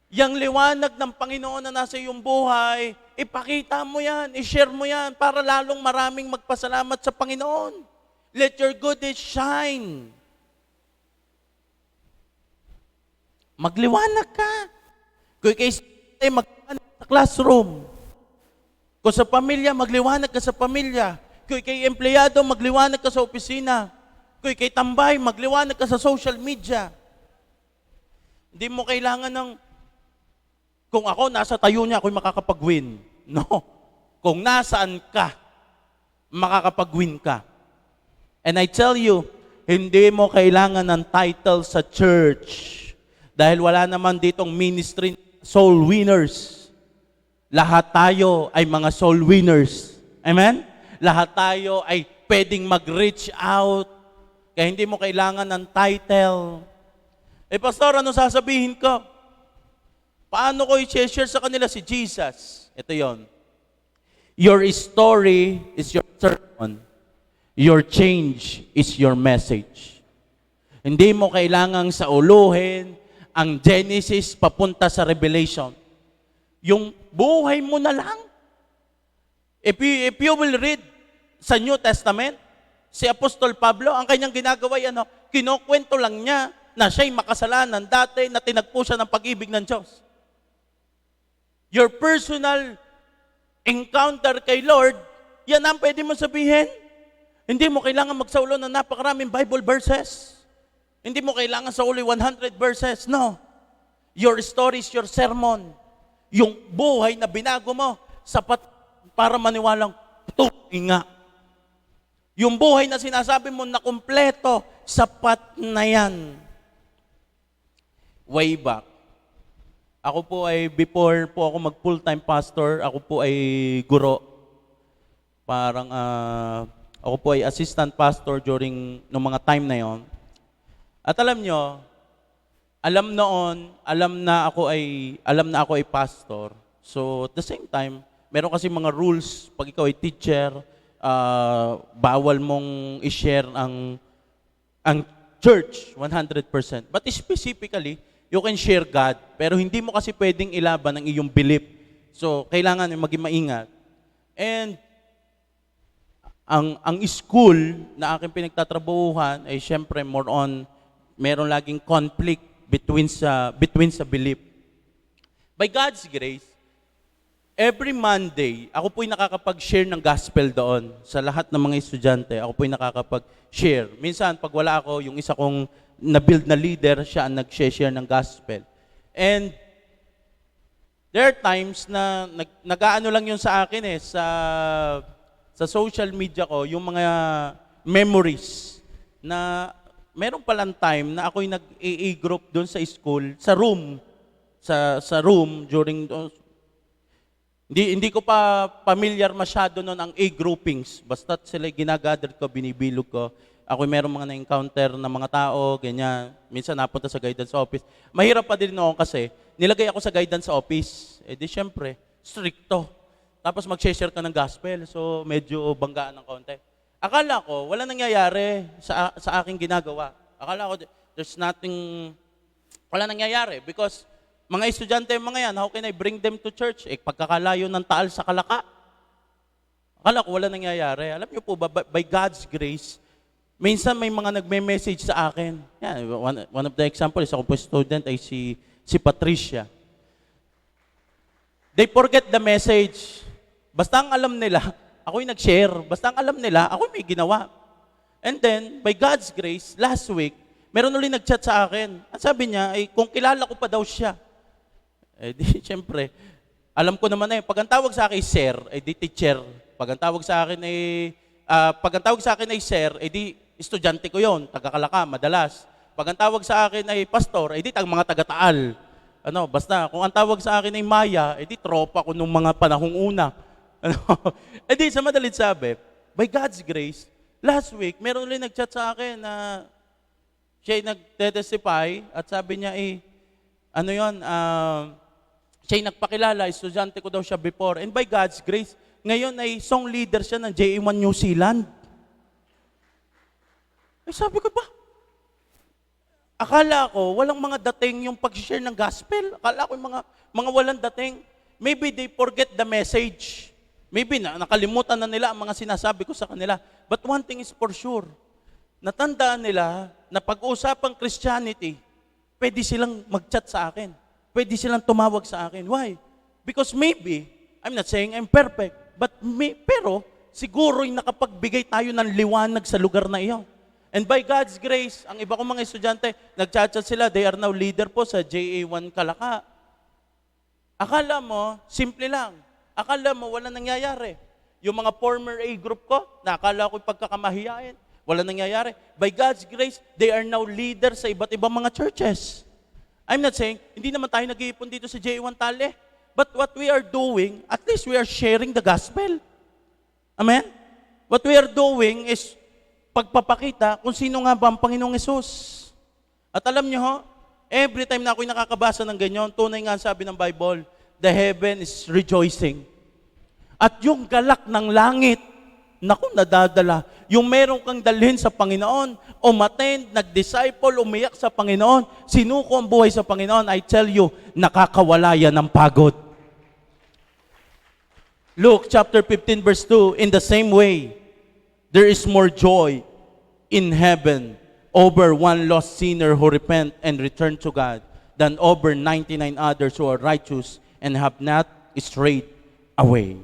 Yang liwanag ng Panginoon na nasa iyong buhay, ipakita mo yan, i-share mo yan para lalong maraming magpasalamat sa Panginoon. Let your good deeds shine. Magliwanag ka. Kung kayo magliwanag sa classroom. Kung sa pamilya, magliwanag ka sa pamilya. Kung kayo empleyado, magliwanag ka sa opisina. Kung kayo tambay, magliwanag ka sa social media. Hindi mo kailangan ng, kung ako nasa tayo niya, ako'y makakapag-win. No. Kung nasaan ka, makakapag-win ka. And I tell you, hindi mo kailangan ng title sa church. Dahil wala naman ditong ministry soul winners. Lahat tayo ay mga soul winners. Amen? Lahat tayo ay pwedeng mag-reach out, kaya hindi mo kailangan ng title. Pastor, ano sasabihin ko? Paano ko i-share sa kanila si Jesus? Ito yon. Your story is your sermon. Your change is your message. Hindi mo kailangang sauluhin ang Genesis papunta sa Revelation. Yung buhay mo na lang. If you will read sa New Testament, si Apostol Pablo, ang kanyang ginagawa ay kinukwento lang niya na siya'y makasalanan dati na tinagpo siya ng pag-ibig ng Diyos. Your personal encounter kay Lord, yan ang pwede mo sabihin. Hindi mo kailangan magsaulo ng napakaraming Bible verses. Hindi mo kailangan sauli 100 verses. No. Your story is your sermon. Yung buhay na binago mo, sapat para maniwalang, ito nga. Yung buhay na sinasabi mo na kumpleto, sapat na yan. Way back, ako po ay, before po ako mag full-time pastor, ako po ay guro. Parang, ako po ay assistant pastor during nung mga time na yon. At alam nyo, alam na ako ay pastor. So, at the same time, meron kasi mga rules, pag ikaw ay teacher, bawal mong i-share ang church 100%. But specifically, you can share God, pero hindi mo kasi pwedeng ilaban ang iyong belief. So, kailangan maging maingat. And ang school na aking pinagtatrabahuhan ay syempre more on meron laging conflict between sa belief. By God's grace, every Monday, ako po'y nakakapag-share ng gospel doon sa lahat ng mga estudyante. Ako po'y nakakapag-share. Minsan, pag wala ako, yung isa kong na-build na leader, siya ang nag-share ng gospel. And there are times na nag-aano lang yun sa akin sa social media ko, yung mga memories na meron palang time na ako'y nag-AA group doon sa school, sa room during hindi ko pa familiar masyado noon ang A groupings. Basta sila ginagather ko, binibilog ko. Ako meron mga na-encounter na mga tao, ganyan. Minsan napunta sa guidance office. Mahirap pa din noon kasi nilagay ako sa guidance office. Di syempre, stricto. Tapos mag-share ka ng gospel. So medyo banggaan ng konti. Akala ko, wala nangyayari sa aking ginagawa. Akala ko, wala nangyayari because mga estudyante mga yan, how can I bring them to church? Pagkakalayo ng Taal sa Kalaka. Akala ko wala nangyayari. Alam niyo po ba, by God's grace, minsan may mga nagme-message sa akin. Yan, one of the examples, ako po student ay si Patricia. They forget the message. Basta ang alam nila, ako'y nag-share. Basta ang alam nila, ako may ginawa. And then, by God's grace, last week, meron ulit nag-chat sa akin. At sabi niya, kung kilala ko pa daw siya. Di, siyempre, alam ko naman pag ang tawag sa akin ay sir, di teacher. Pag ang tawag sa akin ay sir, di estudyante ko yon, taga-Kalaka, madalas. Pag ang tawag sa akin ay pastor, di mga taga-Taal. Basta, kung ang tawag sa akin ay Maya, di tropa ko nung mga panahong una. Di, sa madalit sabi, by God's grace, last week, meron ulit nag-chat sa akin na siya ay nag-testify at sabi niya siya ay nagpakilala, estudyante ko daw siya before. And by God's grace, ngayon ay song leader siya ng JA1 New Zealand. Sabi ko ba? Akala ko, walang mga dating yung pag-share ng gospel. Akala ko yung mga walang dating. Maybe they forget the message. Maybe nakalimutan na nila ang mga sinasabi ko sa kanila. But one thing is for sure, natandaan nila na pag-usapang Christianity, pwede silang mag-chat sa akin. Pwede silang tumawag sa akin. Why? Because maybe, I'm not saying I'm perfect, pero siguro'y nakapagbigay tayo ng liwanag sa lugar na iyon. And by God's grace, ang iba kong mga estudyante, nag-chat sila, they are now leader po sa JA1 Kalaka. Akala mo, simple lang. Akala mo, wala nangyayari. Yung mga former A group ko, na akala ko pagkakamahiyain, wala nangyayari. By God's grace, they are now leaders sa iba't ibang mga churches. I'm not saying, hindi naman tayo nag-iipon dito sa J1 Tale. But what we are doing, at least we are sharing the gospel. Amen? What we are doing is pagpapakita kung sino nga ba ang Panginoong Hesus. At alam niyo ho, every time na ako'y nakakabasa ng ganyan, tunay nga sabi ng Bible, the heaven is rejoicing. At yung galak ng langit, naku, nadadala. Yung meron kang dalhin sa Panginoon, umattend, nag-disciple, umiyak sa Panginoon, sinuko ang buhay sa Panginoon, I tell you, nakakawala yan ng pagod. Luke chapter 15 verse 2, in the same way, there is more joy in heaven over one lost sinner who repent and return to God than over 99 others who are righteous and have not strayed away.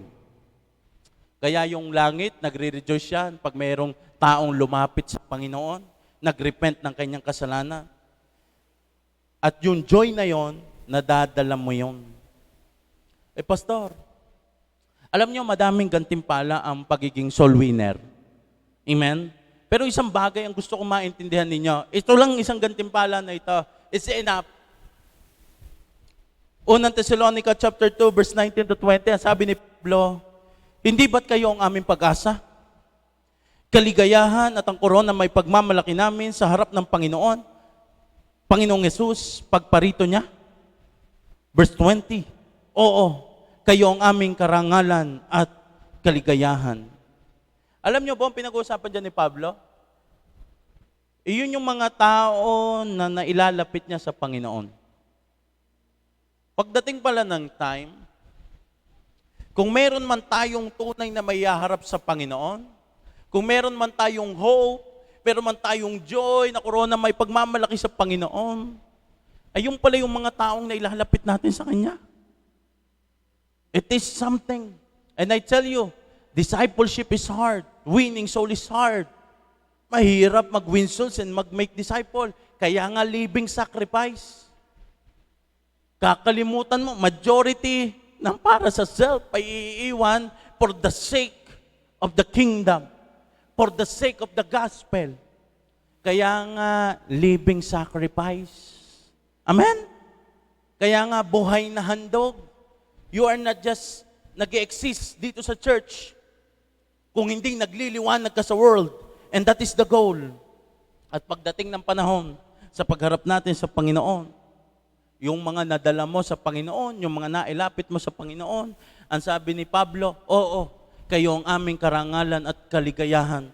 Kaya yung langit, nagre-rejoice yan pag mayroong taong lumapit sa Panginoon, nagrepent ng kanyang kasalanan. At yung joy na yon, nadadala mo yon. Pastor, alam niyo madaming gantimpala ang pagiging soul winner. Amen? Pero isang bagay ang gusto ko maintindihan ninyo. Ito lang isang gantimpala na ito. It's enough. Unang Thessalonica chapter 2 verse 19 to 20, sabi ni Pablo, hindi ba't kayo ang aming pag-asa? Kaligayahan at ang korona may pagmamalaki namin sa harap ng Panginoon. Panginoong Hesus, pagparito niya. Verse 20, oo, kayo ang aming karangalan at kaligayahan. Alam niyo ba ang pinag-uusapan dyan ni Pablo? Iyon yung mga tao na nailalapit niya sa Panginoon. Pagdating pala ng time, kung meron man tayong tunay na may haharap sa Panginoon, kung meron man tayong hope, meron man tayong joy na korona may pagmamalaki sa Panginoon, ay yung pala yung mga taong nailalapit natin sa Kanya. It is something. And I tell you, discipleship is hard. Winning soul is hard. Mahirap mag-win souls and mag-make disciple. Kaya nga living sacrifice. Kakalimutan mo, majority ng para sa self ay iiwan for the sake of the kingdom. For the sake of the gospel. Kaya nga, living sacrifice. Amen? Kaya nga, buhay na handog. You are not just nag-exist dito sa church kung hindi nagliliwanag ka sa world. And that is the goal. At pagdating ng panahon sa pagharap natin sa Panginoon, yung mga nadala mo sa Panginoon, yung mga nailapit mo sa Panginoon, ang sabi ni Pablo, oo, kayo ang aming karangalan at kaligayahan.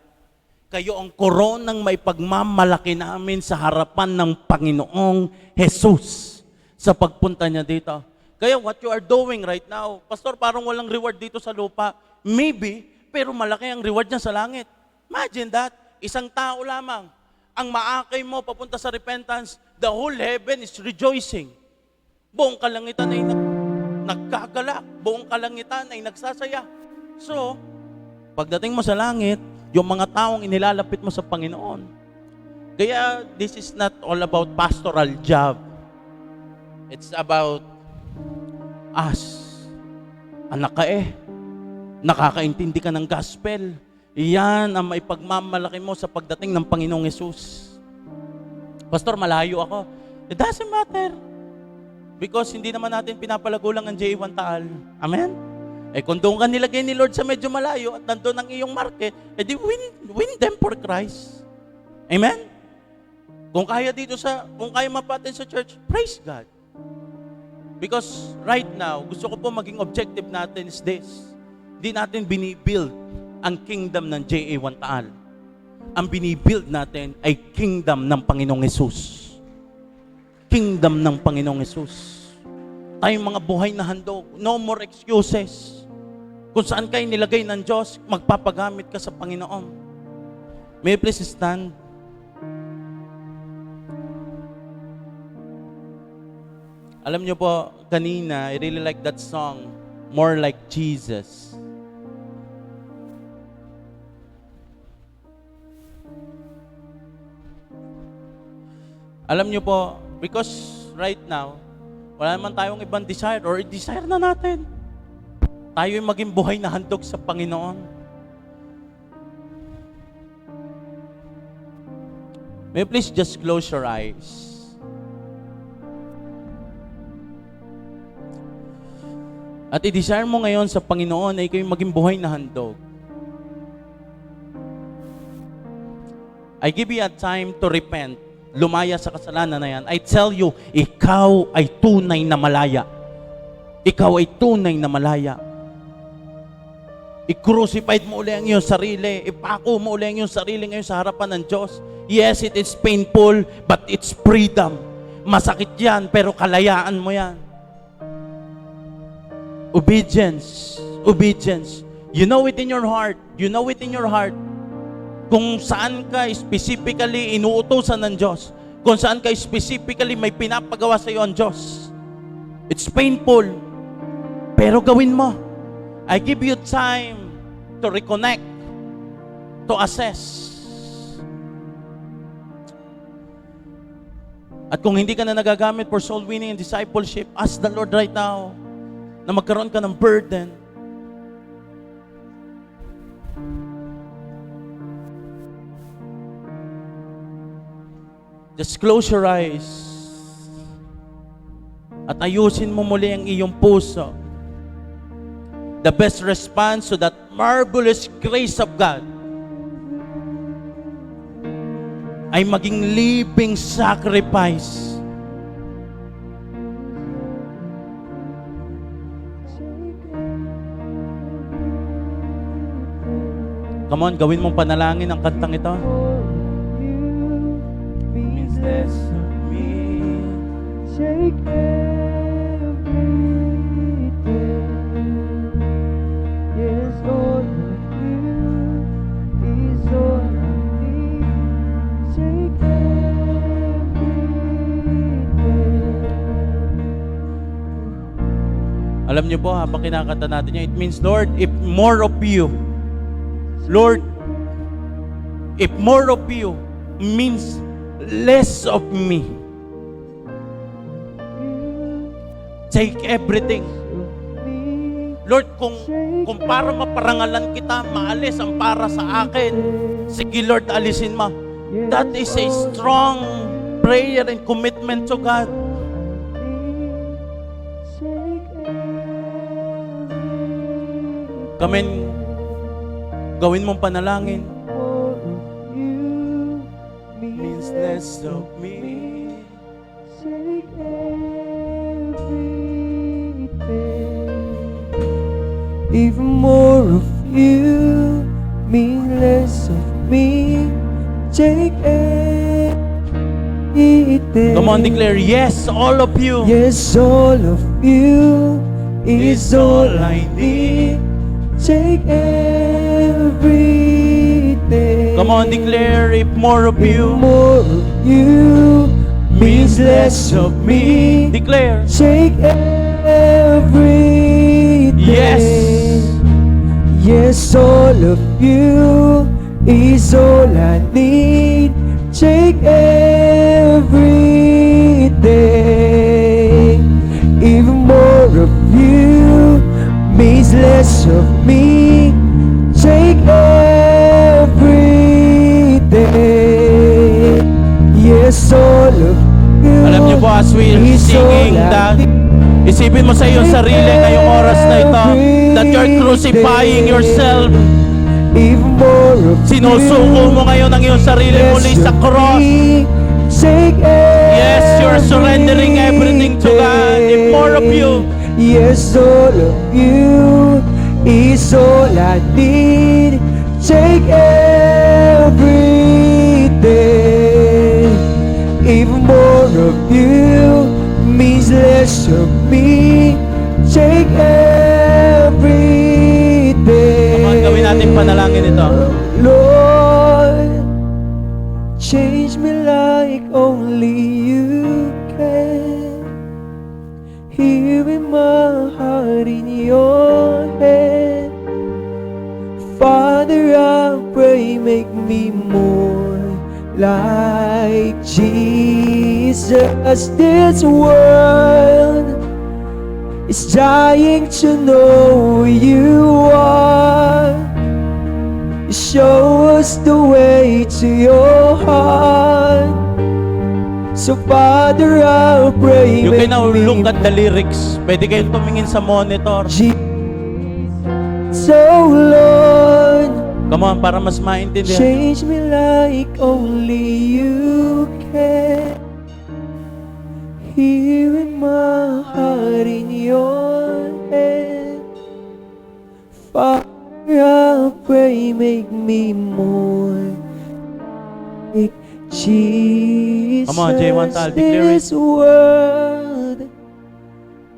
Kayo ang koronang may pagmamalaki namin sa harapan ng Panginoong Jesus sa pagpunta niya dito. Kaya what you are doing right now, Pastor, parang walang reward dito sa lupa. Maybe, pero malaki ang reward niya sa langit. Imagine that, isang tao lamang, ang maakay mo papunta sa repentance, the whole heaven is rejoicing. Buong kalangitan ay nagkagalak, buong kalangitan ay nagsasaya. So, pagdating mo sa langit, yung mga taong inilalapit mo sa Panginoon. Kaya, this is not all about pastoral job. It's about us. Anak ka nakakaintindi ka ng gospel. Iyan ang maipagmamalaki mo sa pagdating ng Panginoong Hesus. Pastor, malayo ako. It doesn't matter. Because hindi naman natin pinapalago lang ang J1 Taal. Amen? Kung doon ka nilagay ni Lord sa medyo malayo at nandun ang iyong market, di win them for Christ. Amen? Kung kaya mapatin sa church, praise God. Because right now, gusto ko po maging objective natin is this. Hindi natin binibuild ang kingdom ng JA1 Taal. Ang binibuild natin ay kingdom ng Panginoong Hesus. Kingdom ng Panginoong Hesus. Tayong mga buhay na handog. No more excuses. Kung saan kayo nilagay ng Diyos, magpapagamit ka sa Panginoon. May you please stand? Alam niyo po, kanina, I really like that song, More Like Jesus. Alam niyo po, because right now, wala naman tayong ibang desire or desire na natin. Tayo yung maging buhay na handog sa Panginoon. May you please just close your eyes. At i-desire mo ngayon sa Panginoon na ikaw yung maging buhay na handog. I give you a time to repent, lumaya sa kasalanan na yan. I tell you, ikaw ay tunay na malaya. Ikaw ay tunay na malaya. I-crucified mo uli ang iyong sarili. Ipako mo uli ang iyong sarili ngayon sa harapan ng Diyos. Yes, it is painful, but it's freedom. Masakit yan, pero kalayaan mo yan. Obedience. Obedience. You know it in your heart. You know it in your heart. Kung saan ka specifically inuutosan ng Diyos. Kung saan ka specifically may pinapagawa sa iyo ang Diyos. It's painful. Pero gawin mo. I give you time to reconnect, to assess. At kung hindi ka na nagagamit for soul winning and discipleship, ask the Lord right now na magkaroon ka ng burden. Just close your eyes at ayusin mo muli ang iyong puso. The best response to that marvelous grace of God ay maging living sacrifice. Come on, gawin mong panalangin ang kantang ito. Means less of me. Take everything. Yes, all of you is all I need. Take everything. Alam niyo po, habang kinakanta natin yan, it means, Lord, if more of you, Lord, if more of you means less of me, take everything. Lord, kung para maparangalan kita, maalis ang para sa akin, sige Lord, alisin mo. That is a strong prayer and commitment to God. Kamen, gawin mong panalangin. Means less of me. Take everything. Even more of you means less of me. Take everything. Come on, declare, yes, all of you. Yes, all of you is all I need. Take everything. Come on, declare, if more of If you more of you means less of me. declare, Take everything. yes. Yes, all of you is all I need. Take everything. Even more of you means less of me. Take everything. Yes, all of you. Alam niyo po, as we are is singing all I that, need. isipin mo sa iyong sarili ngayong oras na ito that you're crucifying yourself. Even more of Sinusuko mo ngayon ang iyong sarili muli sa cross. Yes, you're surrendering everything to God. If more of you. Yes, all of you is all I need. Take everything. Even more of you means less of me. Take everything. Come on, gawin natin panalangin ito. Lord, change me like only you can. Here in my heart in your hand. Father, I pray, make me more like Jesus. This world is dying to know who you are. Show us the way to your heart. So Father, I pray, You can make now me look at the lyrics. Pwede kayong tumingin sa monitor. So Lord, Come on, para mas maintindihan. Change me like only you can. Here in my heart, in your hand. Father, I pray, make me more like Jesus. Come on, J1 Tal, declare it. This world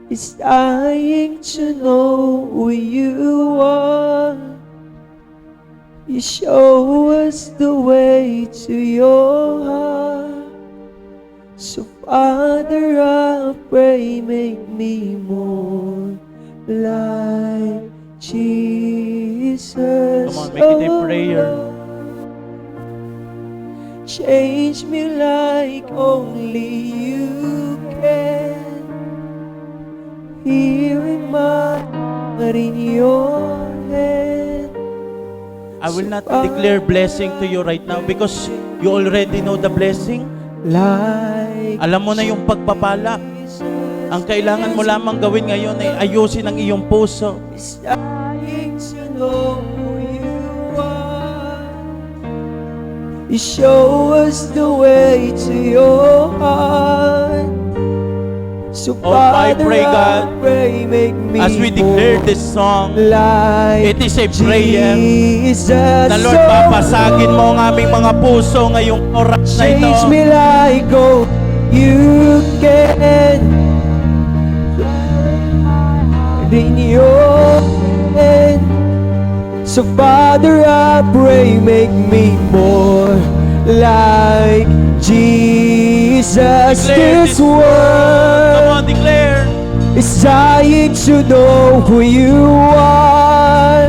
is dying to know who you are. You show us the way to your heart. So Father, I pray, make me more like Jesus. Come on, make it a prayer. Change me like only you can. Here in my heart, in your hand. I will not declare blessing to you right now because you already know the blessing. Like Alam mo na yung pagpapala. Ang kailangan mo lamang gawin ngayon ay ayusin ang iyong puso. is dying to know who you are. You show us the way to your heart. So Oh, I Father, pray, God, pray, make me As we declare this song, like it is a prayer Jesus. na Lord, papasagin mo ang aming mga puso ngayong oras na ito. Change me like oh you can. In your hand. So Father, I pray, make me more like Jesus. Declare This this. Come world on, declare. is dying to know who you are.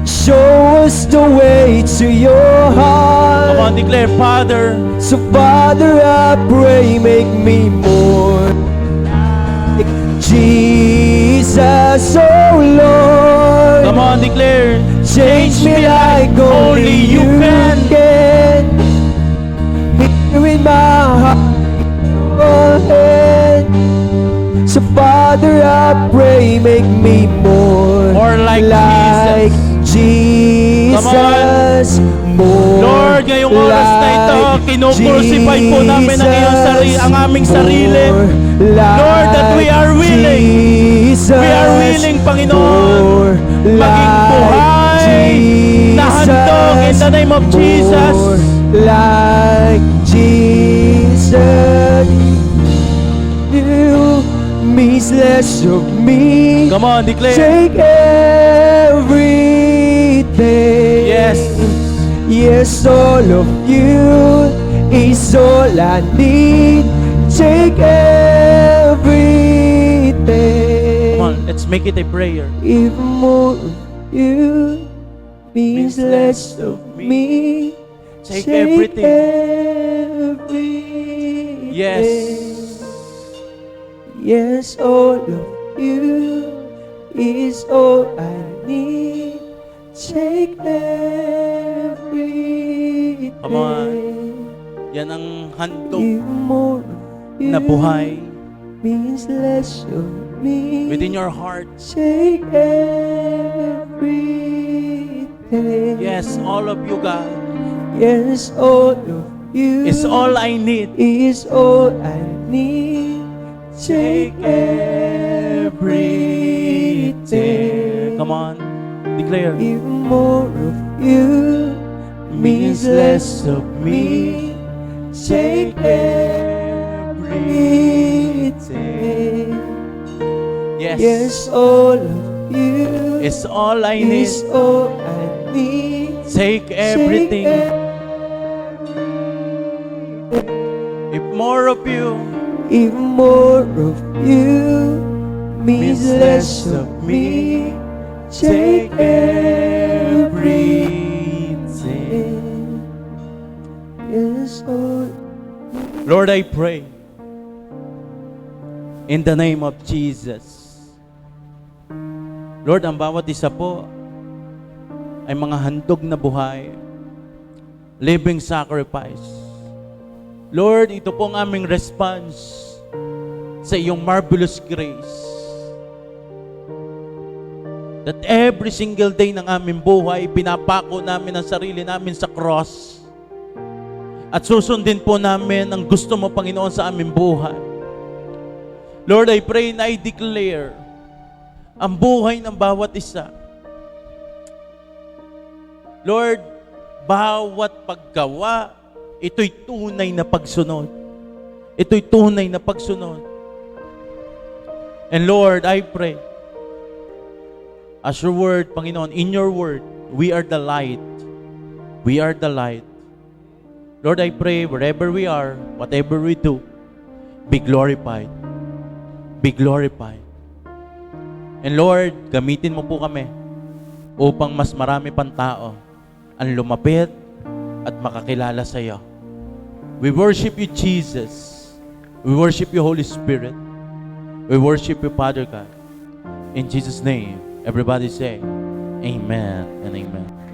Show us the way to your Come on, heart. declare, Father. So Father, I pray, make me more like Jesus, oh Lord. Come on, declare. Change me like only you can. Here in my heart, your hand. So Father, I pray, make me more More like Jesus. Come on. More Lord, ngayong oras na ito, kinukrucify po namin ang aming sarili. Lord, that we are willing. We are willing, Panginoon, maging buhay na handog in the name of Jesus. Like Jesus, you means less of me. Come on, declare. Take everything. Yes. Yes, all of you is all I need. Take everything. Come on, let's make it a prayer. Even more of you means less of me. Take everything. Everything. Yes. Yes, all of you is all I need. Take everything. Come on. Yan ang handog Even more of you na buhay means less of me. within your heart. Take everything. Yes, all of you, God, Yes, all of you is all I need. is all I need. Take everything. Come on, declare. Even more of you means less of me. Take everything. Yes, Yes, all of you it's all I need. is all I need. Take everything. If more of you Even more of you means less of me. Take everything. Yes, all. Lord, I pray in the name of Jesus. Lord, ang bawat isa po ay mga handog na buhay, living sacrifice. Lord, ito po ang aming response sa iyong marvelous grace. That every single day ng aming buhay, pinapako namin ang sarili namin sa cross. At susundin po namin ang gusto mo, Panginoon, sa aming buhay. Lord, I pray na I declare ang buhay ng bawat isa. Lord, bawat paggawa, ito'y tunay na pagsunod. Ito'y tunay na pagsunod. And Lord, I pray, as your word, Panginoon, in your word, we are the light. We are the light. Lord, I pray, wherever we are, whatever we do, be glorified. Be glorified. And Lord, gamitin mo po kami upang mas marami pang tao ang lumapit at makakilala sa iyo. We worship you, Jesus. We worship you, Holy Spirit. We worship you, Father God. In Jesus' name, everybody say, Amen and Amen.